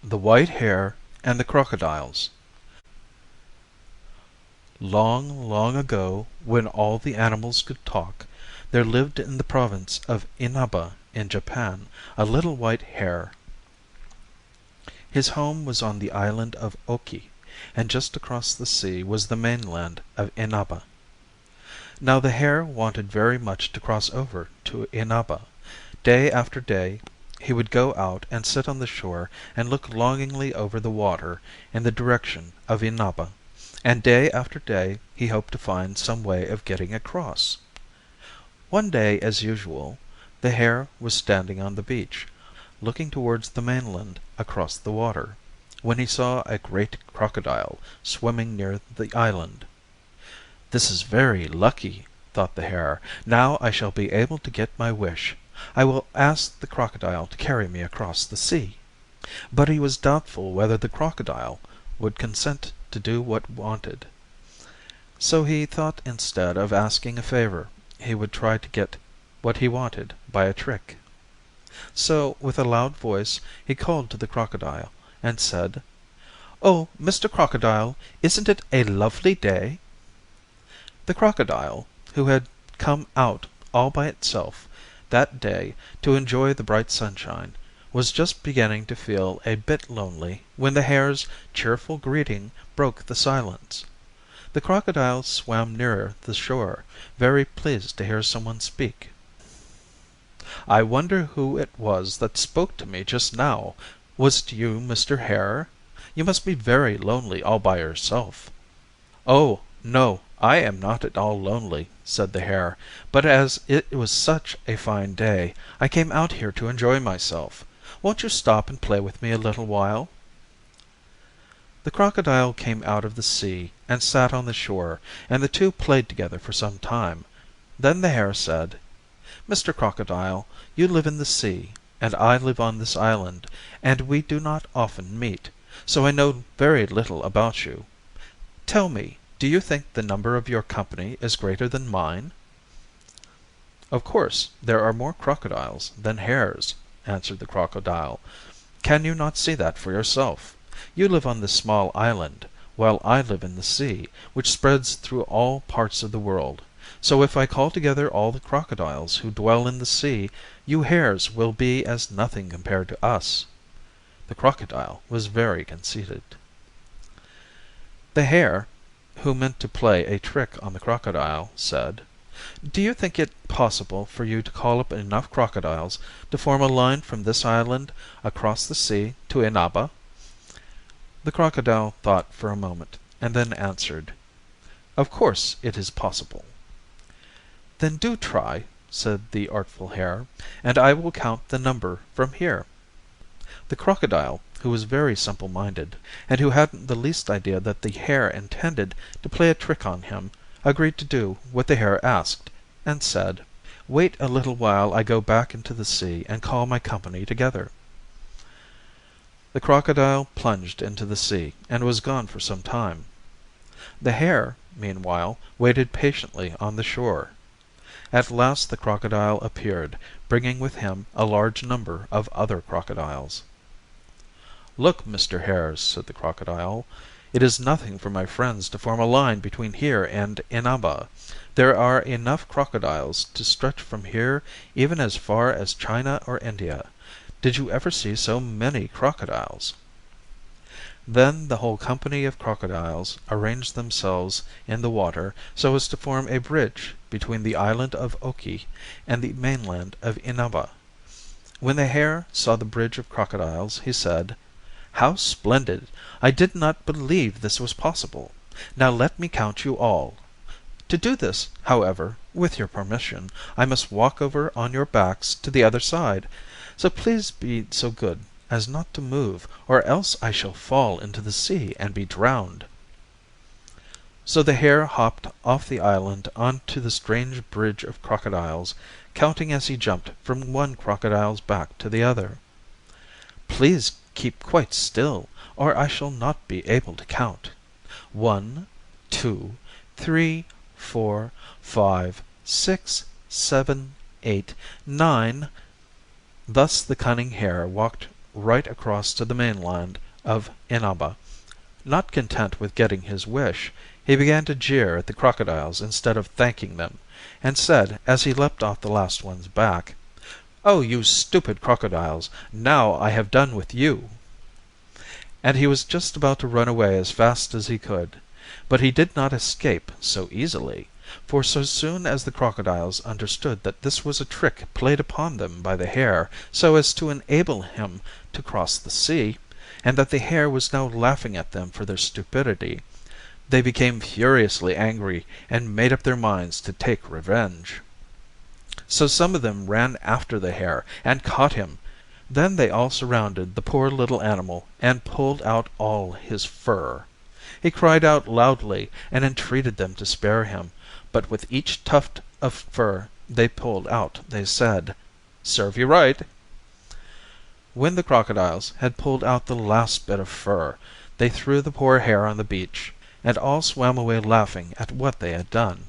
The White Hare and the Crocodiles. Long, long ago, when all the animals could talk, there lived in the province of Inaba in Japan a little white hare. His home was on the island of Oki, and just across the sea was the mainland of Inaba. Now the hare wanted very much to cross over to Inaba. Day after day he would go out and sit on the shore and look longingly over the water in the direction of Inaba, and day after day he hoped to find some way of getting across. One day, as usual, the hare was standing on the beach, looking towards the mainland across the water, when he saw a great crocodile swimming near the island. "This is very lucky," thought the hare. "Now I shall be able to get my wish. I will ask the crocodile to carry me across the sea." But he was doubtful whether the crocodile would consent to do what wanted. So he thought instead of asking a favor, he would try to get what he wanted by a trick. So with a loud voice he called to the crocodile and said, "Oh, Mr. Crocodile, isn't it a lovely day?" The crocodile, who had come out all by itself that day to enjoy the bright sunshine, was just beginning to feel a bit lonely when the hare's cheerful greeting broke the silence. The crocodile swam nearer the shore, very pleased to hear someone speak. "I wonder who it was that spoke to me just now. Was it you, Mr. Hare? You must be very lonely all by yourself." "Oh, no, I am not at all lonely," said the hare, "but as it was such a fine day, I came out here to enjoy myself. Won't you stop and play with me a little while?" The crocodile came out of the sea and sat on the shore, and the two played together for some time. Then the hare said, "Mr. Crocodile, you live in the sea, and I live on this island, and we do not often meet, so I know very little about you. Tell me, do you think the number of your company is greater than mine?" "Of course there are more crocodiles than hares," answered the crocodile. "Can you not see that for yourself? You live on this small island, while I live in the sea, which spreads through all parts of the world. So if I call together all the crocodiles who dwell in the sea, you hares will be as nothing compared to us." The crocodile was very conceited. The hare, who meant to play a trick on the crocodile, said, "Do you think it possible for you to call up enough crocodiles to form a line from this island across the sea to Inaba?" The crocodile thought for a moment, and then answered, "Of course it is possible." "Then do try," said the artful hare, "and I will count the number from here." The crocodile, who was very simple-minded, and who hadn't the least idea that the hare intended to play a trick on him, agreed to do what the hare asked, and said, "Wait a little while I go back into the sea and call my company together." The crocodile plunged into the sea and was gone for some time. The hare, meanwhile, waited patiently on the shore. At last the crocodile appeared, bringing with him a large number of other crocodiles. "Look, Mr. Hare," said the crocodile, "it is nothing for my friends to form a line between here and Inaba. There are enough crocodiles to stretch from here even as far as China or India. Did you ever see so many crocodiles?" Then the whole company of crocodiles arranged themselves in the water so as to form a bridge between the island of Oki and the mainland of Inaba. When the hare saw the bridge of crocodiles, he said, "How splendid! I did not believe this was possible. Now let me count you all. To do this, however, with your permission, I must walk over on your backs to the other side. So please be so good as not to move, or else I shall fall into the sea and be drowned." So the hare hopped off the island on to the strange bridge of crocodiles, counting as he jumped from one crocodile's back to the other. "Please keep quite still, or I shall not be able to count. 1, 2, 3, 4, 5, 6, 7, 8, 9. Thus the cunning hare walked right across to the mainland of Inaba. Not content with getting his wish, he began to jeer at the crocodiles instead of thanking them, and said as he leapt off the last one's back, "Oh, you stupid crocodiles, now I have done with you." And he was just about to run away as fast as he could. But he did not escape so easily, for so soon as the crocodiles understood that this was a trick played upon them by the hare so as to enable him to cross the sea, and that the hare was now laughing at them for their stupidity, they became furiously angry and made up their minds to take revenge. So some of them ran after the hare and caught him. Then they all surrounded the poor little animal and pulled out all his fur. He cried out loudly and entreated them to spare him, but with each tuft of fur they pulled out they said, "Serve you right." When the crocodiles had pulled out the last bit of fur, they threw the poor hare on the beach, and all swam away laughing at what they had done.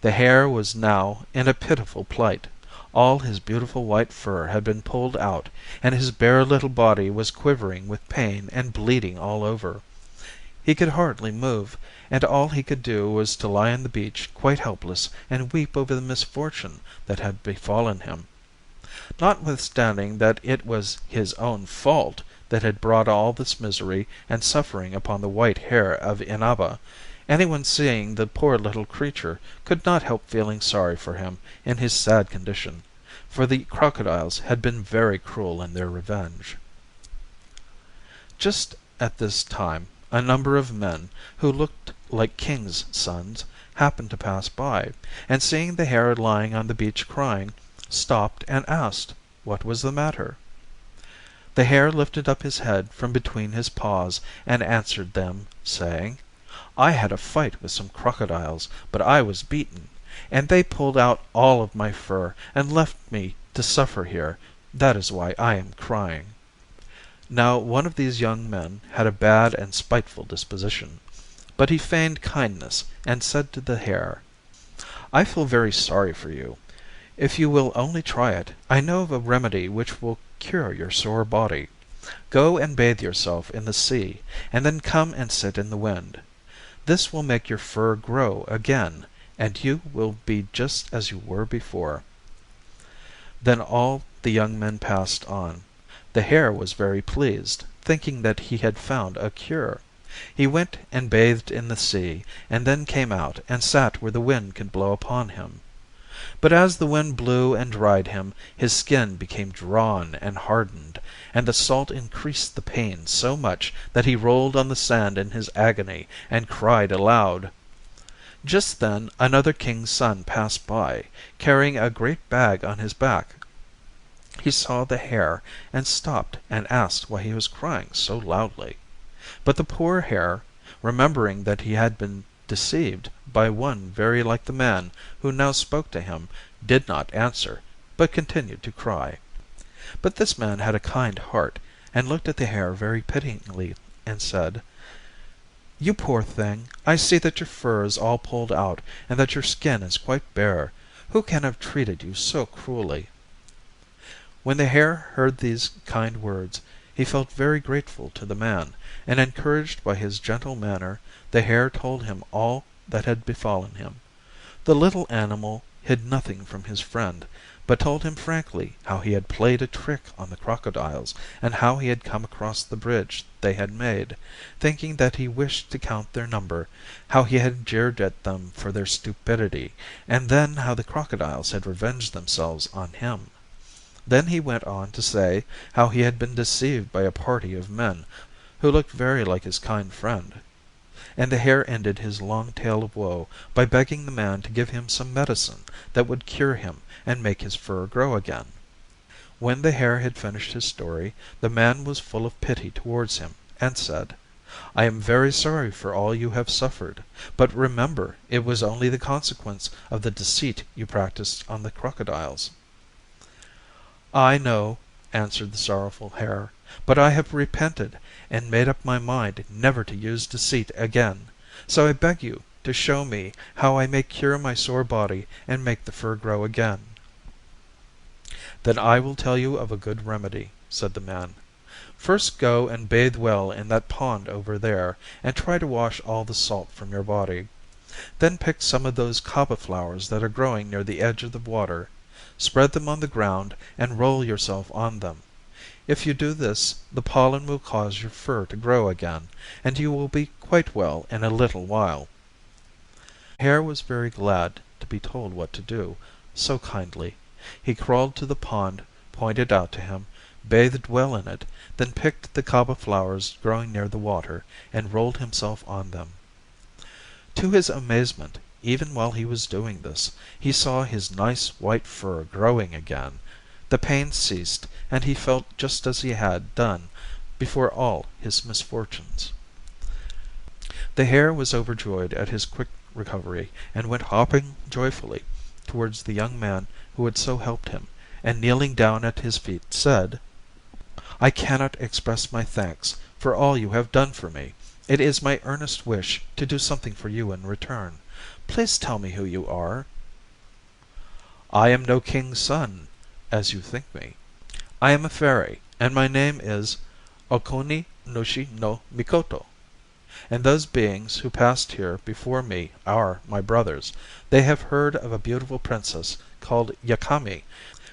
The hare was now in a pitiful plight. All his beautiful white fur had been pulled out, and his bare little body was quivering with pain and bleeding all over. He could hardly move, and all he could do was to lie on the beach quite helpless and weep over the misfortune that had befallen him. Notwithstanding that it was his own fault that had brought all this misery and suffering upon the white hare of Inaba, anyone seeing the poor little creature could not help feeling sorry for him in his sad condition, for the crocodiles had been very cruel in their revenge. Just at this time a number of men, who looked like kings' sons, happened to pass by, and seeing the hare lying on the beach crying, stopped and asked what was the matter. The hare lifted up his head from between his paws and answered them, saying, "I had a fight with some crocodiles, but I was beaten, and they pulled out all of my fur and left me to suffer here. That is why I am crying." Now one of these young men had a bad and spiteful disposition, but he feigned kindness and said to the hare, "I feel very sorry for you. If you will only try it, I know of a remedy which will cure your sore body. Go and bathe yourself in the sea, and then come and sit in the wind. This will make your fur grow again, and you will be just as you were before." Then all the young men passed on. The hare was very pleased, thinking that he had found a cure. He went and bathed in the sea, and then came out and sat where the wind could blow upon him. But as the wind blew and dried him, his skin became drawn and hardened, and the salt increased the pain so much that he rolled on the sand in his agony and cried aloud. Just then another king's son passed by, carrying a great bag on his back. He saw the hare and stopped and asked why he was crying so loudly. But the poor hare, remembering that he had been deceived by one very like the man who now spoke to him, did not answer, but continued to cry. But this man had a kind heart, and looked at the hare very pityingly, and said, "You poor thing, I see that your fur is all pulled out, and that your skin is quite bare. Who can have treated you so cruelly?" When the hare heard these kind words, he felt very grateful to the man, and encouraged by his gentle manner, the hare told him all that had befallen him. The little animal hid nothing from his friend, but told him frankly how he had played a trick on the crocodiles, and how he had come across the bridge they had made, thinking that he wished to count their number, how he had jeered at them for their stupidity, and then how the crocodiles had revenged themselves on him. Then he went on to say how he had been deceived by a party of men who looked very like his kind friend. And the hare ended his long tale of woe by begging the man to give him some medicine that would cure him and make his fur grow again. When the hare had finished his story, the man was full of pity towards him, and said, "I am very sorry for all you have suffered, but remember it was only the consequence of the deceit you practiced on the crocodiles." "I know," answered the sorrowful hare, "but I have repented, and made up my mind never to use deceit again. So I beg you to show me how I may cure my sore body and make the fur grow again." "Then I will tell you of a good remedy. said the man. "First go and bathe well in that pond over there, and try to wash all the salt from your body. Then pick some of those kaba flowers that are growing near the edge of the water, spread them on the ground, and roll yourself on them. If you do this, the pollen will cause your fur to grow again, and you will be quite well in a little while." The hare was very glad to be told what to do so kindly. He crawled to the pond pointed out to him, bathed well in it, then picked the kaba flowers growing near the water, and rolled himself on them. To his amazement, even while he was doing this, he saw his nice white fur growing again. The pain ceased, and he felt just as he had done before all his misfortunes. The hare was overjoyed at his quick recovery, and went hopping joyfully towards the young man who had so helped him, and kneeling down at his feet said, "I cannot express my thanks for all you have done for me. It is my earnest wish to do something for you in return. Please tell me who you are." "I am no king's son, as you think me. I am a fairy, and my name is Okuni nushi no Mikoto. And those beings who passed here before me are my brothers. They have heard of a beautiful princess called Yakami,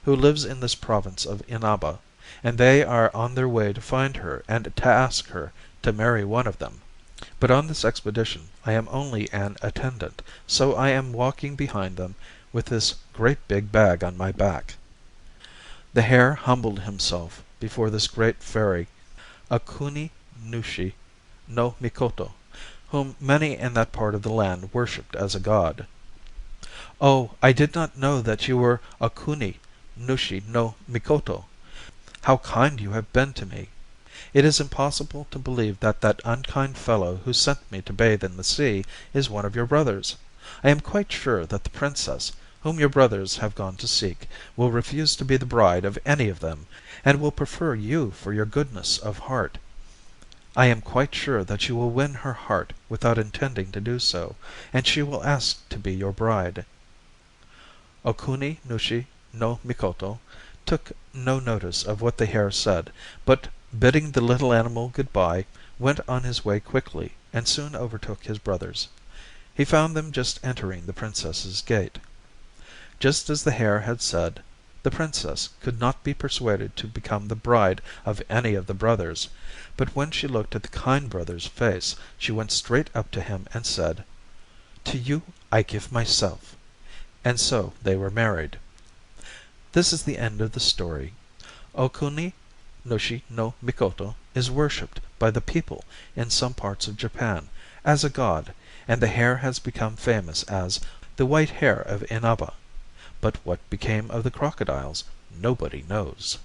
who lives in this province of Inaba, and they are on their way to find her and to ask her to marry one of them. But on this expedition I am only an attendant, so I am walking behind them with this great big bag on my back." The hare humbled himself before this great fairy, Okuni nushi no Mikoto, whom many in that part of the land worshipped as a god. "Oh, I did not know that you were Okuni nushi no Mikoto. How kind you have been to me. It is impossible to believe that that unkind fellow who sent me to bathe in the sea is one of your brothers. I am quite sure that the princess, whom your brothers have gone to seek, will refuse to be the bride of any of them, and will prefer you for your goodness of heart. I am quite sure that you will win her heart without intending to do so, and she will ask to be your bride." Okuni nushi no Mikoto took no notice of what the hare said, but bidding the little animal good-bye, went on his way quickly, and soon overtook his brothers. He found them just entering the princess's gate. Just as the hare had said, the princess could not be persuaded to become the bride of any of the brothers, but when she looked at the kind brother's face, she went straight up to him and said, "To you I give myself." And so they were married. This is the end of the story. Okuni nushi no Mikoto is worshipped by the people in some parts of Japan as a god, and the hare has become famous as the White Hare of Inaba. But what became of the crocodiles nobody knows.